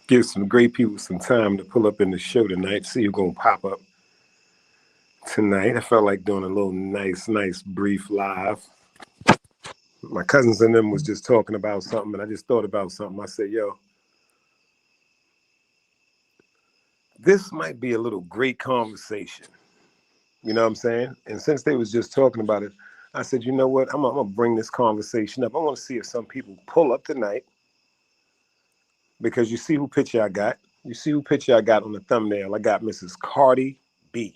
Give some great people some time to pull up in the show tonight. See who's gonna pop up tonight. I felt like doing a little nice, brief live. My cousins and them was just talking about something, and I just thought about something. I said, yo, this might be a little great conversation. You know what I'm saying? And since they was just talking about it, I said, you know what? I'm gonna bring this conversation up. I want to see if some people pull up tonight, because you see who picture I got. You see who picture I got on the thumbnail. I got Mrs. Cardi B.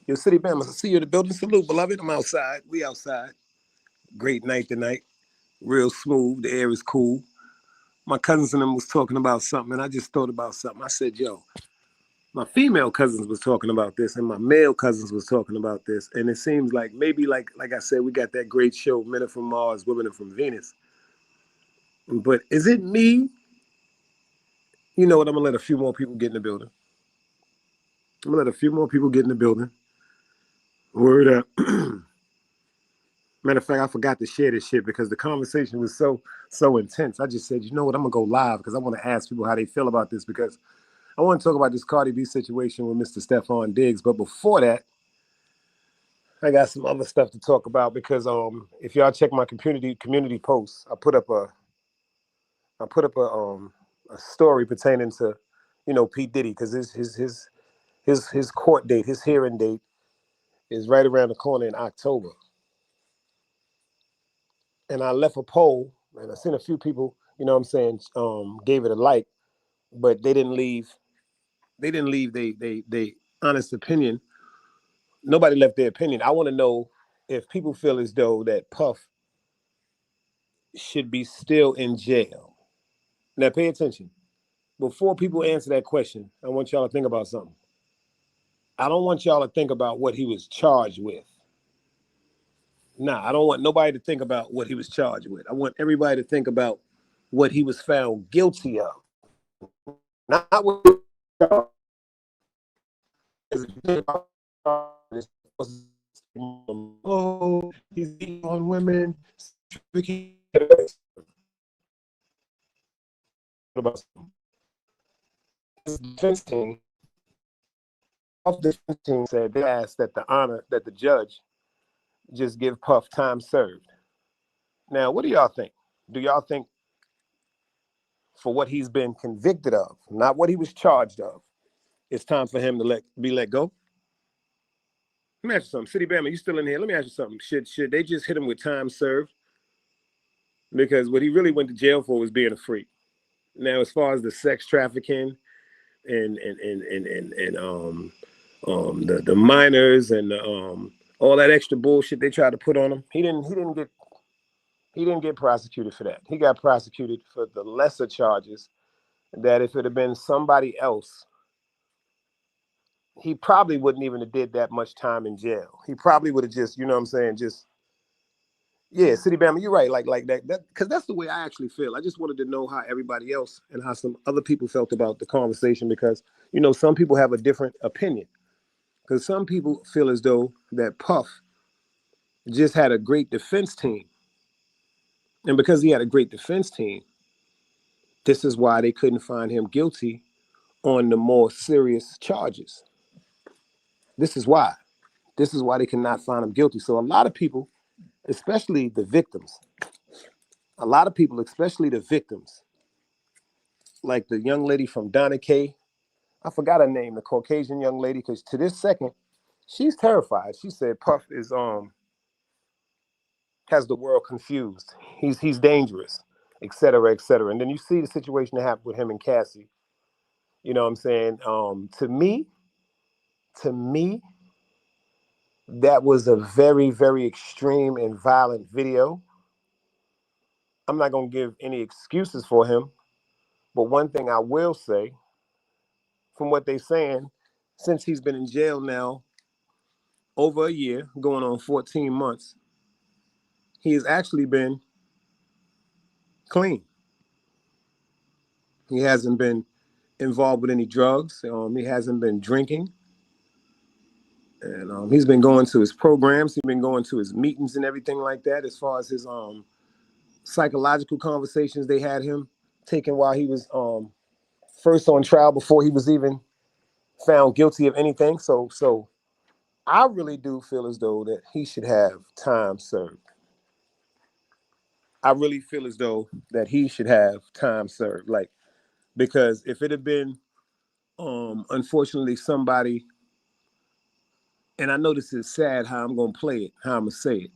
Yo, City Bama, I see you in the building. Salute, beloved. I'm outside. We outside. Great night tonight. Real smooth. The air is cool. My cousins and them was talking about something, and I just thought about something. I said, yo, my female cousins was talking about this, and my male cousins was talking about this. And it seems like maybe, like I said, we got that great show, Men Are From Mars, Women Are From Venus. But is it me? You know what? I'm going to let a few more people get in the building. I'm going to let a few more people get in the building. Word up. Matter of fact, I forgot to share this shit because the conversation was so intense. I just said, you know what? I'm going to go live because I want to ask people how they feel about this, because I want to talk about this Cardi B situation with Mr. Stefon Diggs. But before that, I got some other stuff to talk about, because if y'all check my community posts, I put up a story pertaining to, you know, P. Diddy, because his court date, his hearing date is right around the corner in October. And I left a poll, and I seen a few people, you know what I'm saying, gave it a like, but they didn't leave they honest opinion. Nobody left their opinion. I want to know if people feel as though that Puff should be still in jail. Now pay attention. Before people answer that question, I want y'all to think about something. I don't want y'all to think about what he was charged with. Nah, I don't want nobody to think about what he was charged with. I want everybody to think about what he was found guilty of. Not what oh, he's beating on women. His defense team said they asked that the judge just give Puff time served. Now, what do y'all think? Do y'all think for what he's been convicted of, not what he was charged of, it's time for him to be let go? Let me ask you something. City Bama, you still in here? Let me ask you something. Should they just hit him with time served? Because what he really went to jail for was being a freak. Now, as far as the sex trafficking and the minors and all that extra bullshit they tried to put on him, he didn't get prosecuted for that. He got prosecuted for the lesser charges, that if it had been somebody else, he probably wouldn't even have did that much time in jail. He probably would have just, you know what I'm saying, just, yeah, City Bama, you're right, like that, because that's the way I actually feel. I just wanted to know how everybody else and how some other people felt about the conversation, because, you know, some people have a different opinion. Because some people feel as though that Puff just had a great defense team. And because he had a great defense team, this is why they couldn't find him guilty on the more serious charges. This is why. This is why they cannot find him guilty. So a lot of people, especially the victims, like the young lady from Donna K, I forgot her name, the Caucasian young lady, because to this second, she's terrified. She said Puff is has the world confused. He's dangerous, et cetera, et cetera. And then you see the situation that happened with him and Cassie. You know what I'm saying? To me, that was a very, very extreme and violent video. I'm not going to give any excuses for him, but one thing I will say, from what they're saying, since he's been in jail now over a year, going on 14 months, he has actually been clean. He hasn't been involved with any drugs. He hasn't been drinking. And he's been going to his programs. He's been going to his meetings and everything like that. As far as his psychological conversations they had him taking while he was first on trial before he was even found guilty of anything. So I really do feel as though that he should have time served. I really feel as though that he should have time served. Like, because if it had been unfortunately somebody, and I know this is sad how I'm gonna play it, how I'm gonna say it.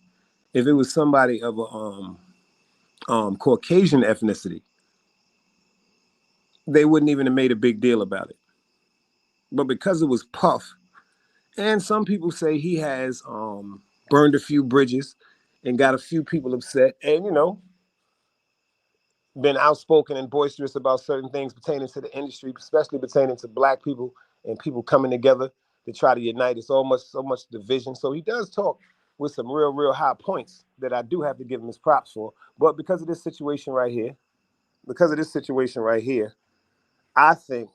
If it was somebody of a Caucasian ethnicity, they wouldn't even have made a big deal about it. But because it was Puff, and some people say he has burned a few bridges and got a few people upset, and been outspoken and boisterous about certain things pertaining to the industry, especially pertaining to black people and people coming together to try to unite. It's so much division. So he does talk with some real high points that I do have to give him his props for. But because of this situation right here, I think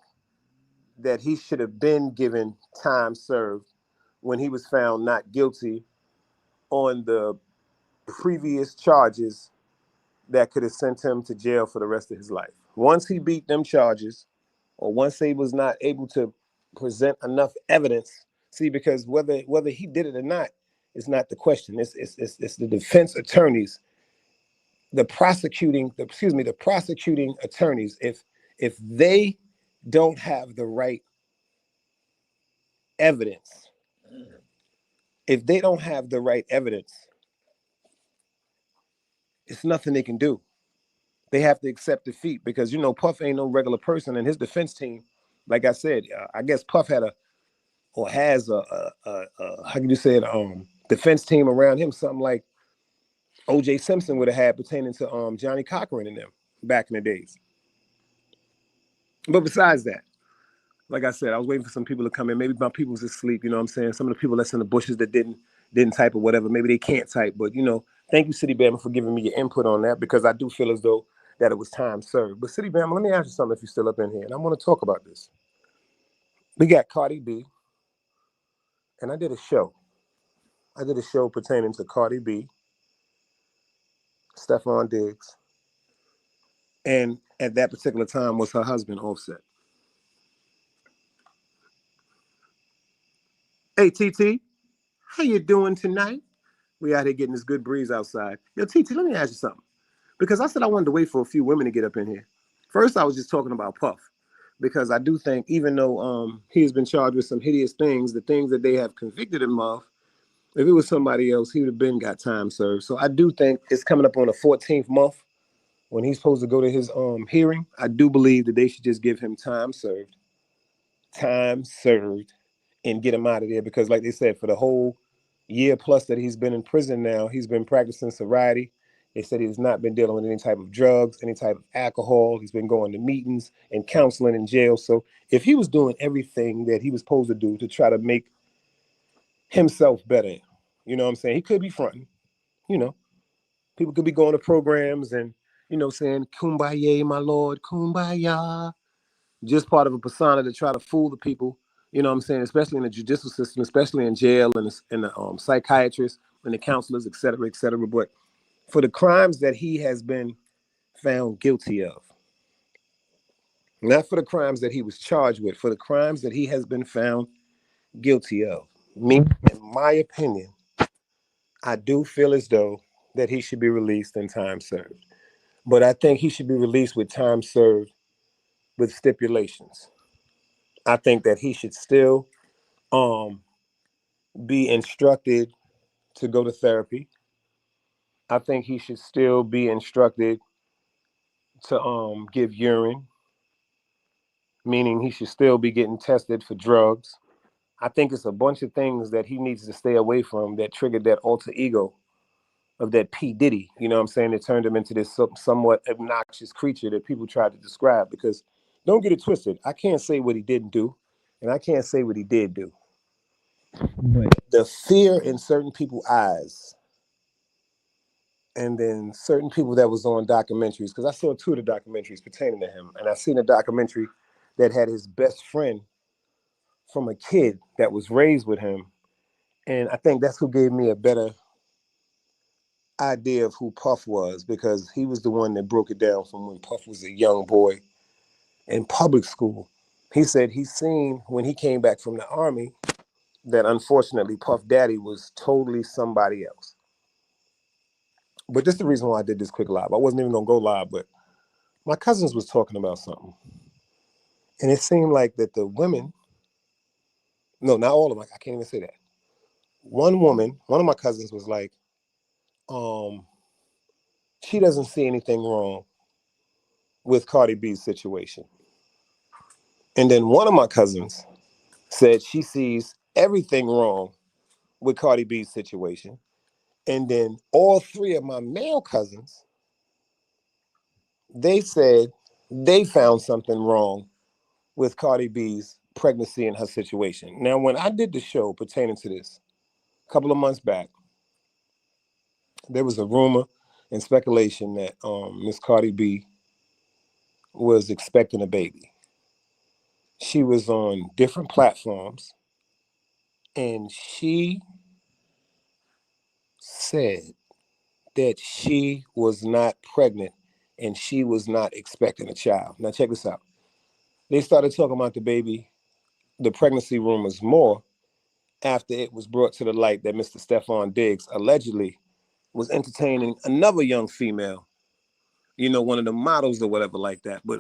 that he should have been given time served when he was found not guilty on the previous charges that could have sent him to jail for the rest of his life. Once he beat them charges, or once he was not able to present enough evidence, see, because whether he did it or not is not the question. It's the defense attorneys, the prosecuting attorneys. If they don't have the right evidence, if they don't have the right evidence, it's nothing they can do. They have to accept defeat because Puff ain't no regular person, and his defense team, like I said, I guess Puff had has a how can you say it, defense team around him, something like O.J. Simpson would have had pertaining to Johnny Cochran and them back in the days. But besides that, like I said, I was waiting for some people to come in. Maybe my people was asleep. You know what I'm saying? Some of the people that's in the bushes that didn't type or whatever. Maybe they can't type. But thank you, City Bama, for giving me your input on that because I do feel as though that it was time served. But City Bama, let me ask you something if you're still up in here, and I want to talk about this. We got Cardi B, and I did a show. I did a show pertaining to Cardi B, Stefon Diggs, and at that particular time was her husband, Offset. Hey, TT, how you doing tonight? We out here getting this good breeze outside. Yo, TT, let me ask you something. Because I said I wanted to wait for a few women to get up in here. First, I was just talking about Puff. Because I do think, even though he has been charged with some hideous things, the things that they have convicted him of, if it was somebody else, he would have been got time served. So I do think it's coming up on the 14th month when he's supposed to go to his hearing. I do believe that they should just give him time served, and get him out of there. Because, like they said, for the whole year plus that he's been in prison now, he's been practicing sobriety. They said he's not been dealing with any type of drugs, any type of alcohol. He's been going to meetings and counseling in jail. So if he was doing everything that he was supposed to do to try to make himself better, you know what I'm saying? He could be fronting, you know. People could be going to programs and, saying, "Kumbaya, my lord, kumbaya." Just part of a persona to try to fool the people, you know what I'm saying, especially in the judicial system, especially in jail and the psychiatrists and the counselors, et cetera, et cetera. But for the crimes that he has been found guilty of, not for the crimes that he was charged with, for the crimes that he has been found guilty of, me, in my opinion, I do feel as though that he should be released in time served. But I think he should be released with time served with stipulations. I think that he should still um, be instructed to go to therapy. I think he should still be instructed to give urine, meaning he should still be getting tested for drugs. I think it's a bunch of things that he needs to stay away from that triggered that alter ego of that P. Diddy. You know what I'm saying? It turned him into this somewhat obnoxious creature that people tried to describe. Because don't get it twisted. I can't say what he didn't do, and I can't say what he did do. But the fear in certain people's eyes, and then certain people that was on documentaries, because I saw two of the documentaries pertaining to him, and I seen a documentary that had his best friend from a kid that was raised with him, and I think that's who gave me a better idea of who Puff was, because he was the one that broke it down from when Puff was a young boy in public school. He said he's seen when he came back from the army that unfortunately Puff Daddy was totally somebody else. But this is the reason why I did this quick live. I wasn't even gonna go live, but my cousins was talking about something. And it seemed like that the women, no, not all of them, I can't even say that. One woman, one of my cousins was like, um, she doesn't see anything wrong with Cardi B's situation. And then one of my cousins said she sees everything wrong with Cardi B's situation. And then all three of my male cousins, they said they found something wrong with Cardi B's pregnancy and her situation. Now, when I did the show pertaining to this a couple of months back, there was a rumor and speculation that Miss Cardi B was expecting a baby. She was on different platforms and she said that she was not pregnant and she was not expecting a child. Now, check this out. They started talking about the pregnancy rumors more after it was brought to the light that Mr. Stefon Diggs allegedly was entertaining another young female, one of the models or whatever like that. But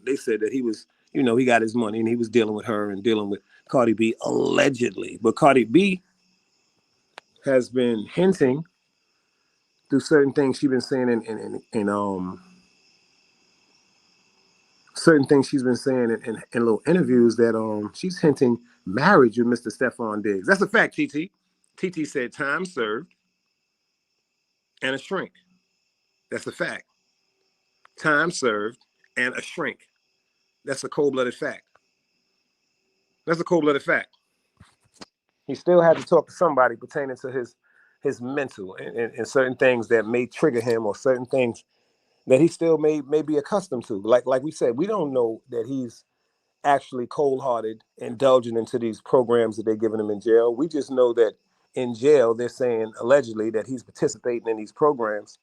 they said that he was, he got his money and he was dealing with her and dealing with Cardi B allegedly. But Cardi B has been hinting through certain things she's been saying in certain things she's been saying in little interviews that she's hinting marriage with Mr. Stefon Diggs. That's a fact, TT. TT said time served and a shrink. That's a fact. Time served and a shrink. That's a cold-blooded fact. That's a cold-blooded fact. He still had to talk to somebody pertaining to his mental and certain things that may trigger him or certain things that he still may be accustomed to. Like we said, we don't know that he's actually cold-hearted, indulging into these programs that they're giving him in jail. We just know that in jail, they're saying allegedly that he's participating in these programs,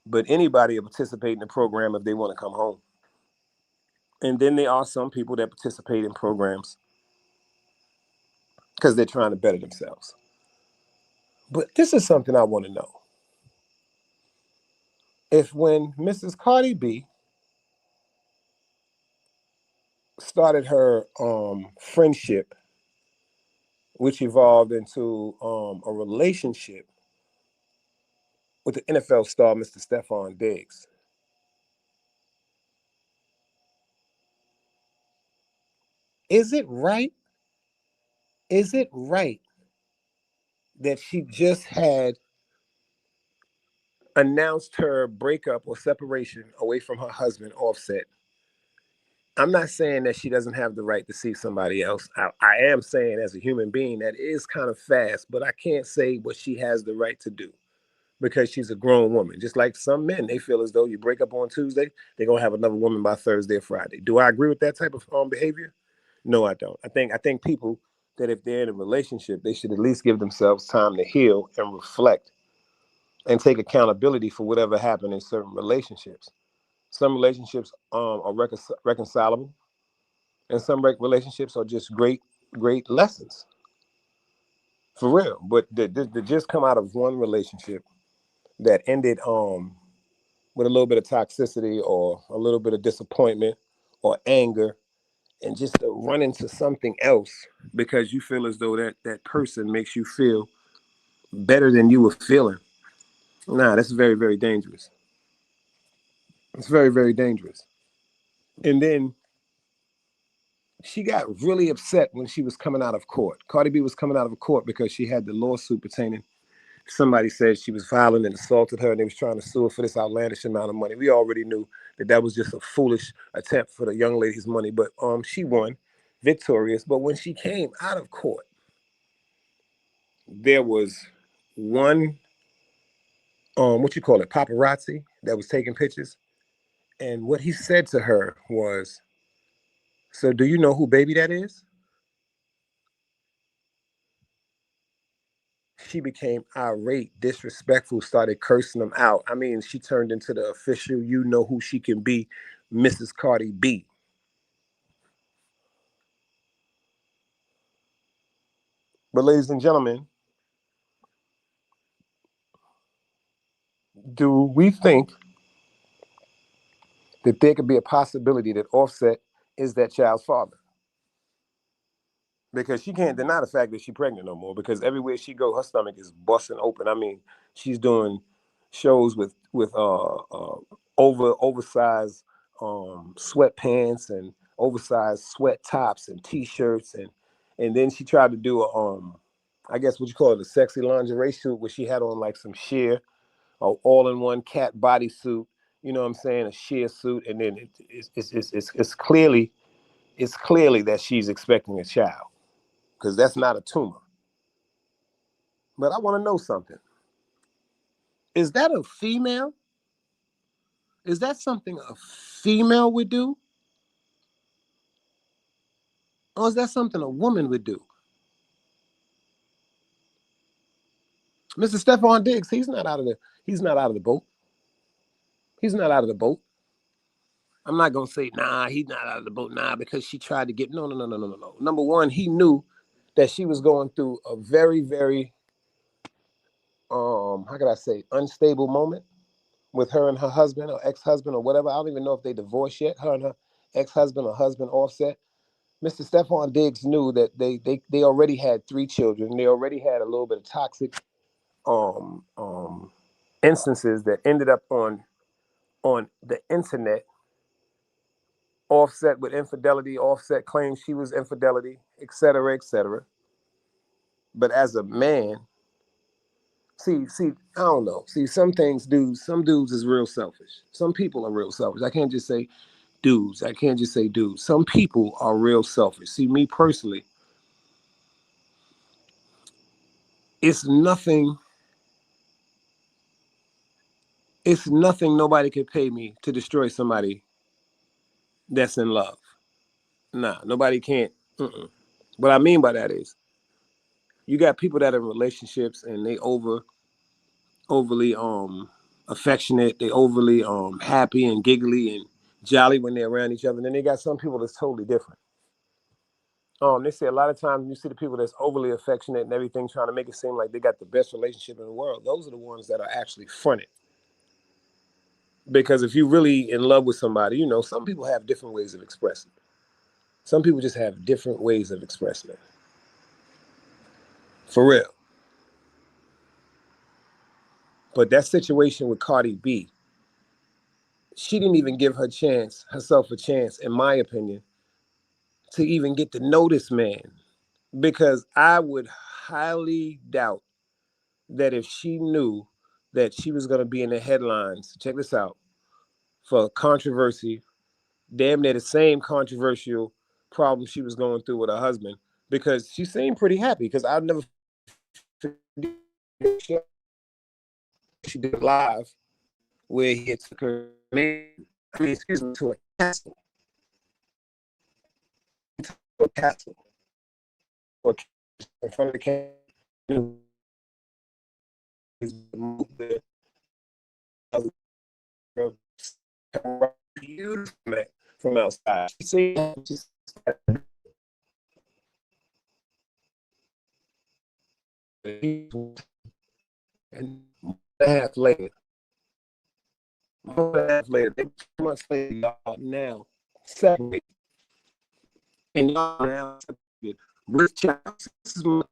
but anybody will participate in the program if they want to come home. And then there are some people that participate in programs because they're trying to better themselves. But this is something I want to know. If when Mrs. Cardi B started her friendship, which evolved into a relationship with the NFL star, Mr. Stefon Diggs, is it right? Is it right that she just had announced her breakup or separation away from her husband, Offset? I'm not saying that she doesn't have the right to see somebody else. I am saying as a human being that is kind of fast, but I can't say what she has the right to do because she's a grown woman. Just like some men, they feel as though you break up on Tuesday, they're gonna have another woman by Thursday or Friday. Do I agree with that type of behavior? No, I don't. I think people that if they're in a relationship, they should at least give themselves time to heal and reflect and take accountability for whatever happened in certain relationships. Some relationships are reconcilable, and some relationships are just great lessons for real. But to just come out of one relationship that ended with a little bit of toxicity or a little bit of disappointment or anger, and just to run into something else because you feel as though that person makes you feel better than you were feeling. Nah, that's very, very dangerous. It's very, very dangerous. And then she got really upset when she was coming out of court. Cardi B was coming out of court because she had the lawsuit pertaining. Somebody said she was violent and assaulted her, and they was trying to sue her for this outlandish amount of money. We already knew that was just a foolish attempt for the young lady's money, but she won, victorious. But when she came out of court, there was one what you call it, paparazzi that was taking pictures, and what he said to her was, "So do you know who baby that is?" She became irate, disrespectful, started cursing him out. I mean, she turned into the official, you know who she can be, Mrs. Cardi B. But ladies and gentlemen, do we think that there could be a possibility that Offset is that child's father? Because she can't deny the fact that she's pregnant no more. Because everywhere she go, her stomach is busting open. I mean, she's doing shows with oversized sweatpants and oversized sweat tops and t-shirts, and then she tried to do a I guess what you call it, a sexy lingerie suit where she had on like some sheer, all-in-one cat bodysuit. You know what I'm saying? A sheer suit, and then it's clearly that she's expecting a child, because that's not a tumor. But I want to know something. Is that a female? Is that something a female would do? Or is that something a woman would do? Mr. Stefon Diggs, he's not out of the boat. He's not out of the boat. I'm not gonna say, nah, he's not out of the boat, nah, because she tried to get no. Number one, he knew that she was going through a very, very how could I say, unstable moment with her and her husband or ex-husband or whatever. I don't even know if they divorced yet, her and her ex-husband or husband Offset. Mr. Stefon Diggs knew that they already had 3 children. They already had a little bit of toxic um, um, instances that ended up on the internet. Offset with infidelity. Offset claims she was infidelity, etc., etc. But as a man, see, I don't know. See, some dudes is real selfish. Some people are real selfish. I can't just say dudes. I can't just say dudes. Some people are real selfish. See, me personally, it's nothing. It's nothing nobody could pay me to destroy somebody that's in love. Nah, nobody can't. What I mean by that is, you got people that are in relationships and they overly affectionate, they overly happy and giggly and jolly when they're around each other. And then they got some people that's totally different. They say a lot of times you see the people that's overly affectionate and everything, trying to make it seem like they got the best relationship in the world. Those are the ones that are actually fronted. Because if you're really in love with somebody, some people have different ways of expressing it. Some people just have different ways of expressing it. For real. But that situation with Cardi B, she didn't even give herself a chance, in my opinion, to even get to know this man. Because I would highly doubt that if she knew that she was going to be in the headlines, check this out, for controversy, damn near the same controversial problem she was going through with her husband, because she seemed pretty happy. Because I'll never forget, she did live where he had took her to a castle. A castle. Or in front of the castle. Beautiful from outside. She said, and a half later, they 2 months later, y'all now separate. And y'all now separated. Rich child, this is my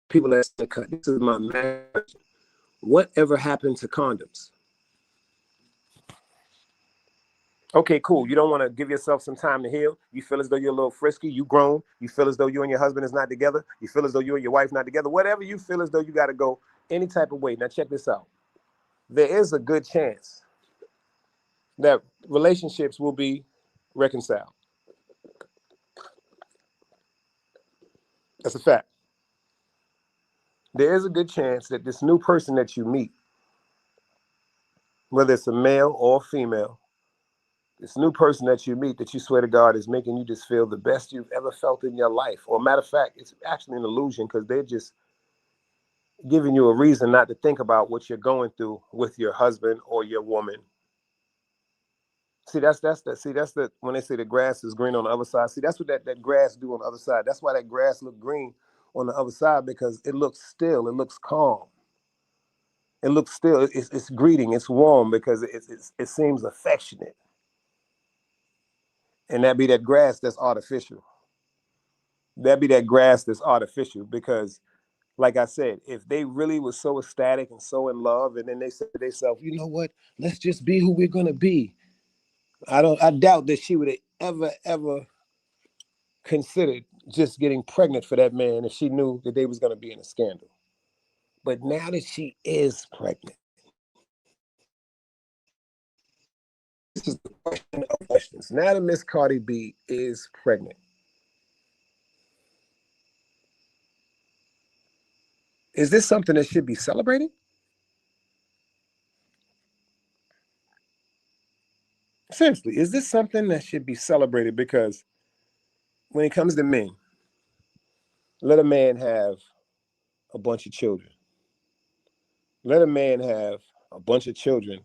people that's the cut. This is my marriage. Whatever happened to condoms? Okay, cool. You don't want to give yourself some time to heal. You feel as though you're a little frisky. You grown. You feel as though you and your husband is not together. You feel as though you and your wife not together. Whatever you feel as though you got to go any type of way. Now check this out. There is a good chance that relationships will be reconciled. That's a fact. There is a good chance that this new person that you meet, whether it's a male or female, this new person that you meet that you swear to God is making you just feel the best you've ever felt in your life. Or matter of fact, it's actually an illusion, because they're just giving you a reason not to think about what you're going through with your husband or your woman. That's the when they say the grass is green on the other side. See, that's what that grass do on the other side. That's why that grass look green on the other side, because it looks still, it looks calm, it looks still, it's greeting, it's warm because it seems affectionate, and that be that grass that's artificial. That be that grass that's artificial because, like I said, if they really was so ecstatic and so in love, and then they said to themselves, you know what, let's just be who we're gonna be. I doubt that she would have ever considered just getting pregnant for that man if she knew that they was gonna be in a scandal. But now that she is pregnant, this is the question of questions. Now that Miss Cardi B is pregnant, is this something that should be celebrated? Seriously, is this something that should be celebrated? Because when it comes to men, let a man have a bunch of children. Let a man have a bunch of children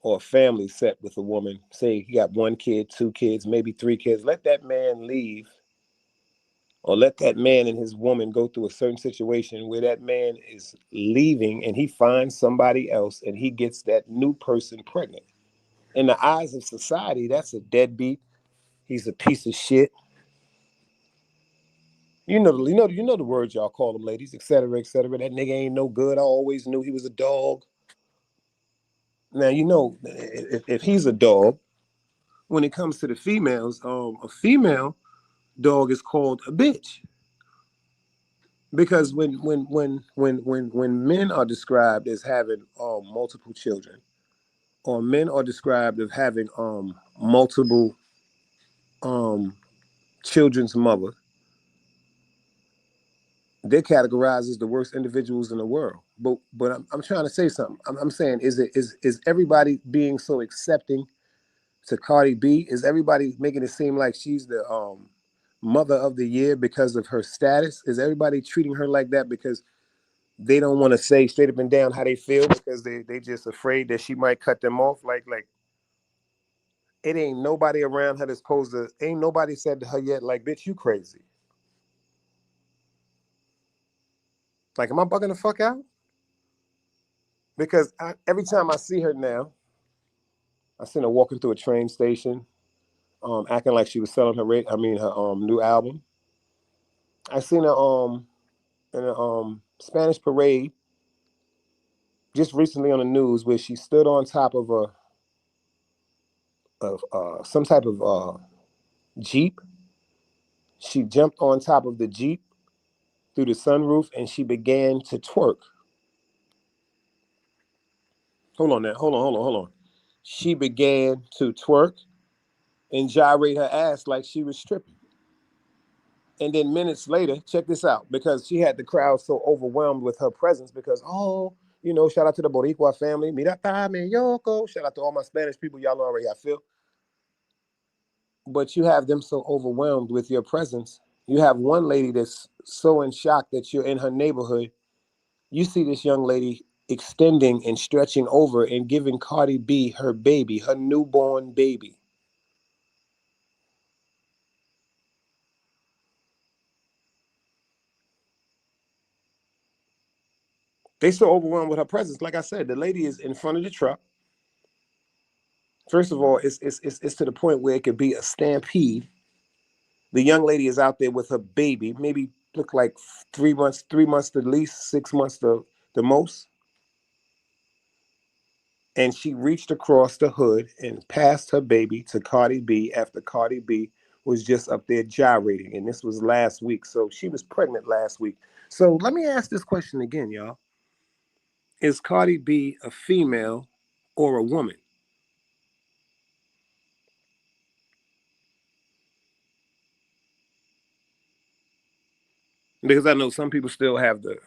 or a family set with a woman. Say he got one kid, two kids, maybe three kids. Let that man leave, or let that man and his woman go through a certain situation where that man is leaving and he finds somebody else and he gets that new person pregnant. In the eyes of society, that's a deadbeat. He's a piece of shit. You know the words y'all call them, ladies, et cetera, et cetera. That nigga ain't no good. I always knew he was a dog. Now you know if he's a dog. When it comes to the females, a female dog is called a bitch, because when men are described as having multiple children, or men are described as having multiple um children's mother, they're categorized as the worst individuals in the world. But I'm trying to say something. I'm saying, is everybody being so accepting to Cardi B? Is everybody making it seem like she's the mother of the year because of her status? Is everybody treating her like that because they don't want to say straight up and down how they feel, because they just afraid that she might cut them off? Like it ain't nobody around her that's supposed to. Ain't nobody said to her yet, like, bitch, you crazy. Like, am I bugging the fuck out? Because every time I see her now, I seen her walking through a train station, acting like she was selling her new album. I seen her in a Spanish parade just recently on the news, where she stood on top of some type of jeep. She jumped on top of the jeep through the sunroof and she began to twerk. Hold on now, hold on. She began to twerk and gyrate her ass like she was stripping. And then minutes later, check this out, because she had the crowd so overwhelmed with her presence, because, shout out to the Boricua family. Mira pa me yoko. Shout out to all my Spanish people. Y'all know already how I feel. But you have them so overwhelmed with your presence. You have one lady that's so in shock that you're in her neighborhood. You see this young lady extending and stretching over and giving Cardi B her baby, her newborn baby. They so overwhelmed with her presence. Like I said, the lady is in front of the truck. First of all, it's to the point where it could be a stampede. The young lady is out there with her baby, maybe look like 3 months at least, 6 months the most. And she reached across the hood and passed her baby to Cardi B after Cardi B was just up there gyrating. And this was last week. So she was pregnant last week. So let me ask this question again, y'all. Is Cardi B a female or a woman? Because I know some people still have the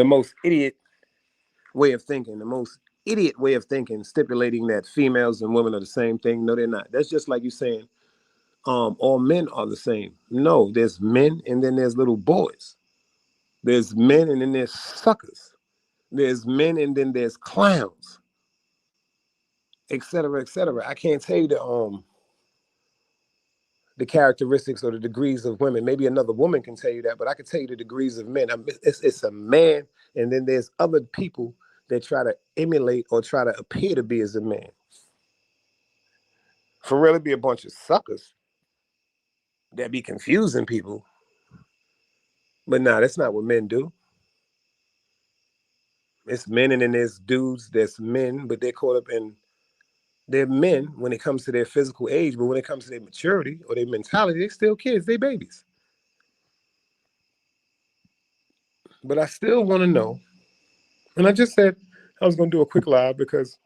most idiot way of thinking, the most idiot way of thinking, stipulating that females and women are the same thing. No, they're not. That's just like you saying all men are the same. No, there's men and then there's little boys. There's men and then there's suckers. There's men and then there's clowns. et cetera, et cetera. I can't tell you the characteristics or the degrees of women. Maybe another woman can tell you that, but I can tell you the degrees of men. It's a man, and then there's other people that try to emulate or try to appear to be as a man. For really be a bunch of suckers that be confusing people. But nah, that's not what men do. It's men and then there's dudes that's men, but they're caught up in they're men when it comes to their physical age, but when it comes to their maturity or their mentality, they're still kids, they babies. But I still want to know, and I just said I was gonna do a quick live because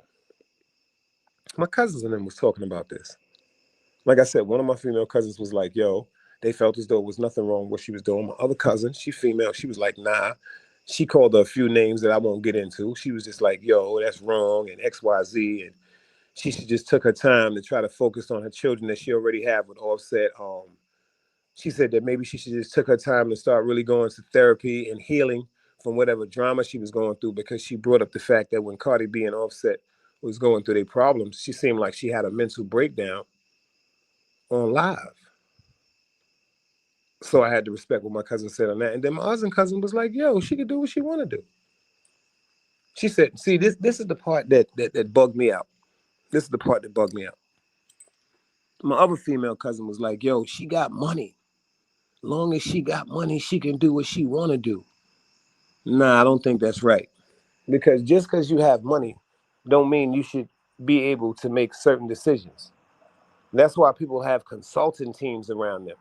my cousins and them was talking about this. Like I said, one of my female cousins was like, yo, they felt as though there was nothing wrong with what she was doing. My other cousin, she female, she was like, nah. She called her a few names that I won't get into. She was just like, yo, that's wrong, and XYZ, and she should just took her time to try to focus on her children that she already have with Offset. She said that maybe she should just took her time to start really going to therapy and healing from whatever drama she was going through, because she brought up the fact that when Cardi B and Offset was going through their problems, she seemed like she had a mental breakdown on live. So I had to respect what my cousin said on that. And then my other cousin was like, yo, she could do what she want to do. She said, see, this is the part that bugged me out. This is the part that bugged me out. My other female cousin was like, yo, she got money. Long as she got money, she can do what she want to do. Nah, I don't think that's right. Because just because you have money don't mean you should be able to make certain decisions. That's why people have consulting teams around them.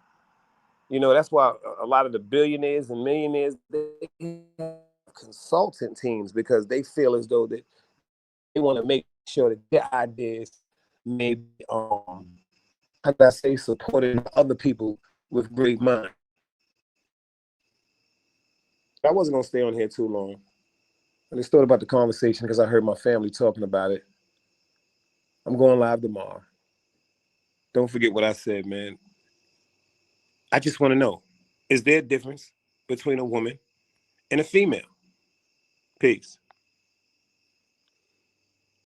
You know, that's why a lot of the billionaires and millionaires, they have consultant teams because they feel as though that they want to make sure that their ideas may be, how can I say, supported by other people with great mind. I wasn't gonna stay on here too long. I just thought about the conversation because I heard my family talking about it. I'm going live tomorrow. Don't forget what I said, man. I just want to know, is there a difference between a woman and a female? Peace.